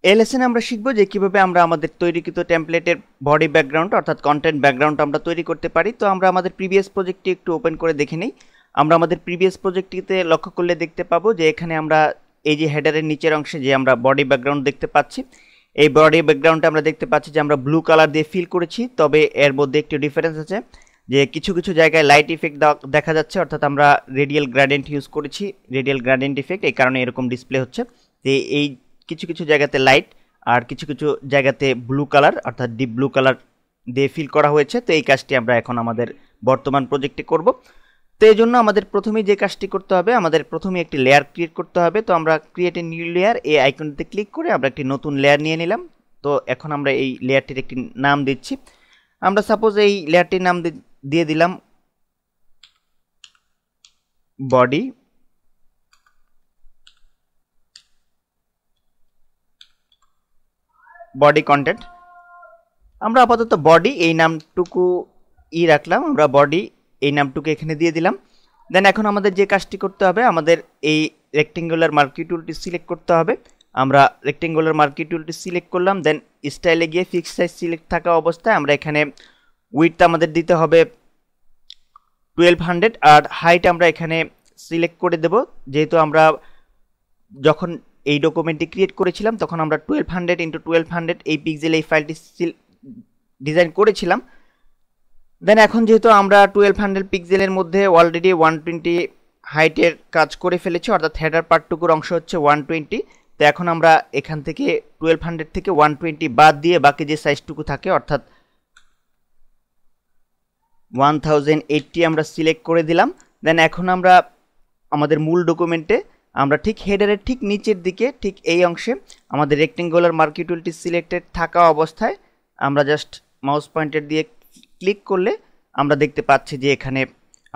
এই লেসনে আমরা শিখব যে কিভাবে আমরা আমাদের তৈরিকৃত টেমপ্লেটের বডি ব্যাকগ্রাউন্ড অর্থাৎ কন্টেন্ট ব্যাকগ্রাউন্ড আমরা তৈরি করতে পারি। তো আমরা আমাদের প্রিভিয়াস প্রজেক্টটি একটু ওপেন করে দেখে নেই। আমরা আমাদের প্রিভিয়াস প্রজেক্টটিতে লক্ষ্য করলে দেখতে পাবো যে এখানে আমরা এই যে হেডারের নিচের অংশে যে আমরা বডি ব্যাকগ্রাউন্ড দেখতে পাচ্ছি, এই বডি ব্যাকগ্রাউন্ডে আমরা দেখতে পাচ্ছি যে আমরা ব্লু কালার দিয়ে ফিল করেছি। তবে এর মধ্যে একটু ডিফারেন্স আছে যে কিছু কিছু জায়গায় লাইট ইফেক্ট দেখা যাচ্ছে, অর্থাৎ আমরা রেডিয়াল গ্রেডিয়েন্ট ইউজ করেছি, রেডিয়াল গ্রেডিয়েন্ট ইফেক্ট, এই কারণে এরকম ডিসপ্লে হচ্ছে। যে এই কিছু কিছু জায়গাতে লাইট আর কিছু কিছু জায়গাতে ব্লু কালার অর্থাৎ ডিপ ব্লু কালার দিয়ে ফিল করা হয়েছে। তো এই কাজটি আমরা এখন আমাদের বর্তমান প্রজেক্টে করব। তো এই জন্য আমাদের প্রথমেই যে কাজটি করতে হবে, আমাদের প্রথমে একটি লেয়ার ক্রিয়েট করতে হবে। তো আমরা ক্রিয়েট এ নিউ লেয়ার এই আইকনটিতে ক্লিক করে আমরা একটি নতুন লেয়ার নিয়ে নিলাম। তো এখন আমরা এই লেয়ারটির একটি নাম দিচ্ছি। আমরা সাপোজ এই লেয়ারটির নাম দিয়ে দিলাম বডি কন্টেন্ট। আমরা আপাতত বডি এই নামটুকু রাখলাম, আমরা বডি এই নামটুকু এখানে দিয়ে দিলাম। দেন এখন আমাদের যে কাজটি করতে হবে, আমাদের এই রেক্টেঙ্গুলার মার্কি টুলটি সিলেক্ট করতে হবে। আমরা রেক্টেঙ্গুলার মার্কি টুলটি সিলেক্ট করলাম, দেন স্টাইলে গিয়ে ফিক্স সাইজ সিলেক্ট থাকা অবস্থায় আমরা এখানে উইডথ আমাদের দিতে হবে 1200 আর হাইট আমরা এখানে সিলেক্ট করে দেব। যেহেতু আমরা যখন এই ডকুমেন্টটি ক্রিয়েট করেছিলাম তখন আমরা 1200 × 1200 এই পিক্সেল এই ফাইলটি ডিজাইন করেছিলাম। দেন এখন যেহেতু আমরা 1200 পিক্সেলের মধ্যে অলরেডি 120 হাইটের কাজ করে ফেলেছি, অর্থাৎ হেডার পার্টটুকুর অংশ হচ্ছে 120। তো এখন আমরা এখান থেকে 1200 থেকে 120 বাদ দিয়ে বাকি যে সাইজটুকু থাকে অর্থাৎ 1080 আমরা সিলেক্ট করে দিলাম। দেন এখন আমরা আমাদের মূল ডকুমেন্টে আমরা ঠিক হেডারের ঠিক নিচের দিকে ঠিক এই অংশে আমাদের রেক্টেঙ্গুলার মার্কি টুলটি সিলেক্টেড থাকা অবস্থায় আমরা জাস্ট মাউস পয়েন্টার দিয়ে ক্লিক করলে আমরা দেখতে পাচ্ছি যে এখানে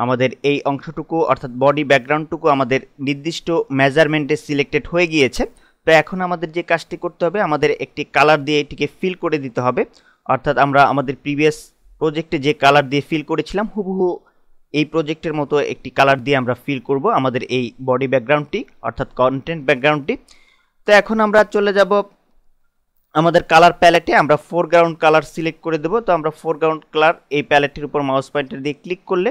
আমাদের এই অংশটুকু অর্থাৎ বডি ব্যাকগ্রাউন্ডটুকু আমাদের নির্দিষ্ট মেজারমেন্টে সিলেক্টেড হয়ে গিয়েছে। তো এখন আমাদের যে কাজটি করতে হবে, আমাদের একটি কালার দিয়ে এটিকে ফিল করে দিতে হবে। অর্থাৎ আমরা আমাদের প্রিভিয়াস প্রজেক্টে যে কালার দিয়ে ফিল করেছিলাম হুবহু এই প্রজেক্টের মতো একটি কালার দিয়ে আমরা ফিল করব আমাদের এই বডি ব্যাকগ্রাউন্ডটি অর্থাৎ কন্টেন্ট ব্যাকগ্রাউন্ডটি। তো এখন আমরা চলে যাব আমাদের কালার প্যালেটে, আমরা ফোরগ্রাউন্ড কালার সিলেক্ট করে দেব। তো আমরা ফোরগ্রাউন্ড কালার এই প্যালেটটির উপর মাউস পয়েন্টার দিয়ে ক্লিক করলে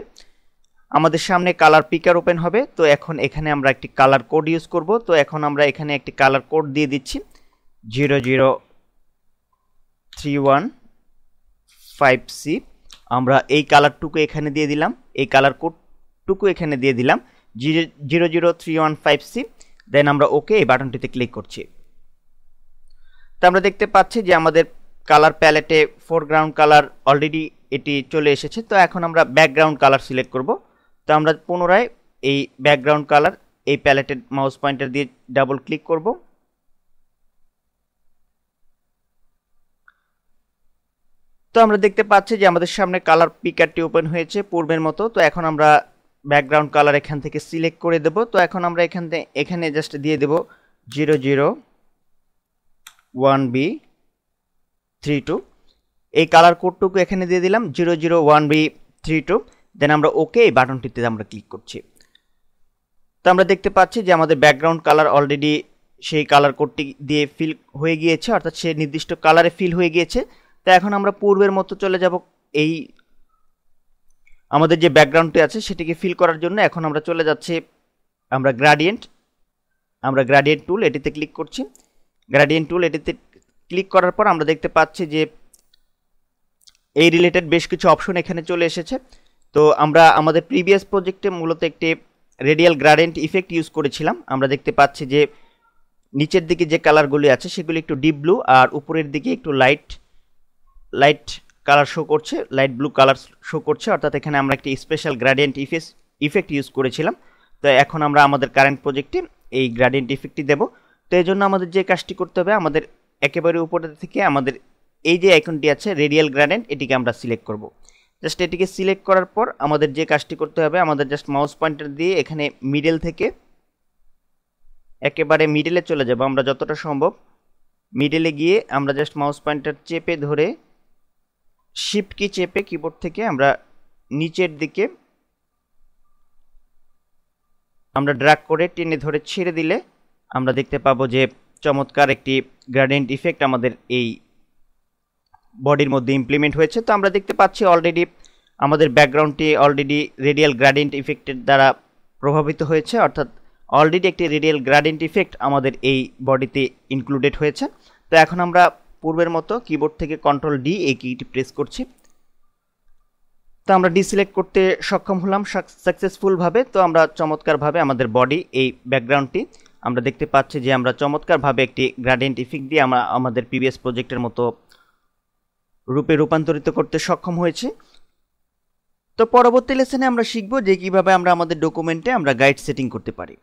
আমাদের সামনে কালার পিকার ওপেন হবে। তো এখন এখানে আমরা একটি কালার কোড ইউজ করব। তো এখন আমরা এখানে একটি কালার কোড দিয়ে দিচ্ছি 00315C। আমরা এই কালারটুকু এখানে দিয়ে দিলাম, এই কালার কোডটুকু এখানে দিয়ে দিলাম 00315C। দেন আমরা ওকে এই বাটনটিতে ক্লিক করছি। তো আমরা দেখতে পাচ্ছি যে আমাদের কালার প্যালেটে ফোরগ্রাউন্ড কালার অলরেডি এটি চলে এসেছে। তো এখন আমরা ব্যাকগ্রাউন্ড কালার সিলেক্ট করব। তো আমরা পুনরায় এই ব্যাকগ্রাউন্ড কালার এই প্যালেটের মাউস পয়েন্টার দিয়ে ডাবল ক্লিক করব। তো আমরা দেখতে পাচ্ছি যে আমাদের সামনে কালার পিকারটি ওপেন হয়েছে পূর্বের মতো। তো এখন আমরা ব্যাকগ্রাউন্ড কালার এখান থেকে সিলেক্ট করে দেব। তো এখন আমরা এখানে জাস্ট দিয়ে দেব 001B32। এই কালার কোডটুকু এখানে দিয়ে দিলাম 001B32। দেন আমরা ওকে এই বাটনটিতে আমরা ক্লিক করছি। তো আমরা দেখতে পাচ্ছি যে আমাদের ব্যাকগ্রাউন্ড কালার অলরেডি সেই কালার কোডটি দিয়ে ফিল হয়ে গিয়েছে, অর্থাৎ সে নির্দিষ্ট কালারে ফিল হয়ে গিয়েছে। তো এখন আমরা পূর্বের মতো চলে যাব এই আমাদের যে ব্যাকগ্রাউন্ডটি আছে সেটিকে ফিল করার জন্য। এখন আমরা চলে যাচ্ছি আমরা গ্রেডিয়েন্ট টুল এটিতে ক্লিক করছি। গ্রেডিয়েন্ট টুল এটিতে ক্লিক করার পর আমরা দেখতে পাচ্ছি যে এই রিলেটেড বেশ কিছু অপশন এখানে চলে এসেছে। তো আমরা আমাদের প্রিভিয়াস প্রজেক্টে মূলত একটি রেডিয়াল গ্রেডিয়েন্ট ইফেক্ট ইউজ করেছিলাম। আমরা দেখতে পাচ্ছি যে নিচের দিকে যে কালারগুলি আছে সেগুলি একটু ডিপ ব্লু আর উপরের দিকে একটু লাইট কালার শো করছে, লাইট ব্লু কালার শো করছে, অর্থাৎ এখানে আমরা একটি স্পেশাল গ্রেডিয়েন্ট ইফেক্ট ইউজ করেছিলাম। তো এখন আমরা আমাদের কারেন্ট প্রজেক্টে এই গ্রেডিয়েন্ট ইফেক্টটি দেব। তো এই জন্য আমাদের যে কাজটি করতে হবে, আমাদের একেবারে উপরে থেকে আমাদের এই যে আইকনটি আছে রেডিয়াল গ্রেডিয়েন্ট এটিকে আমরা সিলেক্ট করব। জাস্ট এটিকে সিলেক্ট করার পর আমাদের যে কাজটি করতে হবে, আমাদের জাস্ট মাউস পয়েন্টার দিয়ে এখানে মিডল থেকে একেবারে মিডলে চলে যাব। আমরা যতটা সম্ভব মিডলে গিয়ে আমরা জাস্ট মাউস পয়েন্টার চেপে ধরে শিফট কি চেপে কিবোর্ড থেকে আমরা নিচের দিকে আমরা ড্র্যাগ করে টেনে ধরে ছেড়ে দিলে আমরা দেখতে পাবো যে চমৎকার একটি গ্রেডিয়েন্ট ইফেক্ট আমাদের এই বডির মধ্যে ইমপ্লিমেন্ট হয়েছে। তো আমরা দেখতে পাচ্ছি অলরেডি আমাদের ব্যাকগ্রাউন্ডটি অলরেডি রেডিয়াল গ্রেডিয়েন্ট ইফেক্টের দ্বারা প্রভাবিত হয়েছে, অর্থাৎ অলরেডি একটি রেডিয়াল গ্রেডিয়েন্ট ইফেক্ট আমাদের এই বডিতে ইনক্লুডেড হয়েছে। তো এখন আমরা পূর্বের মতো কিবোর্ড থেকে কন্ট্রোল ডি এই কিটি প্রেস করছি। তো আমরা ডিসিলেক্ট করতে সক্ষম হলাম সাকসেসফুলভাবে। তো আমরা চমৎকারভাবে আমাদের বডি এই ব্যাকগ্রাউন্ডটি আমরা দেখতে পাচ্ছি যে আমরা চমৎকারভাবে একটি গ্রেডিয়েন্ট ইফেক্ট দিয়ে আমরা আমাদের প্রিভিয়াস প্রজেক্টের মতো রূপে রূপান্তরিত করতে সক্ষম হয়েছি। তো পরবর্তী লেসনে আমরা শিখব যে কিভাবে আমরা আমাদের ডকুমেন্টে আমরা গাইড সেটিং করতে পারি।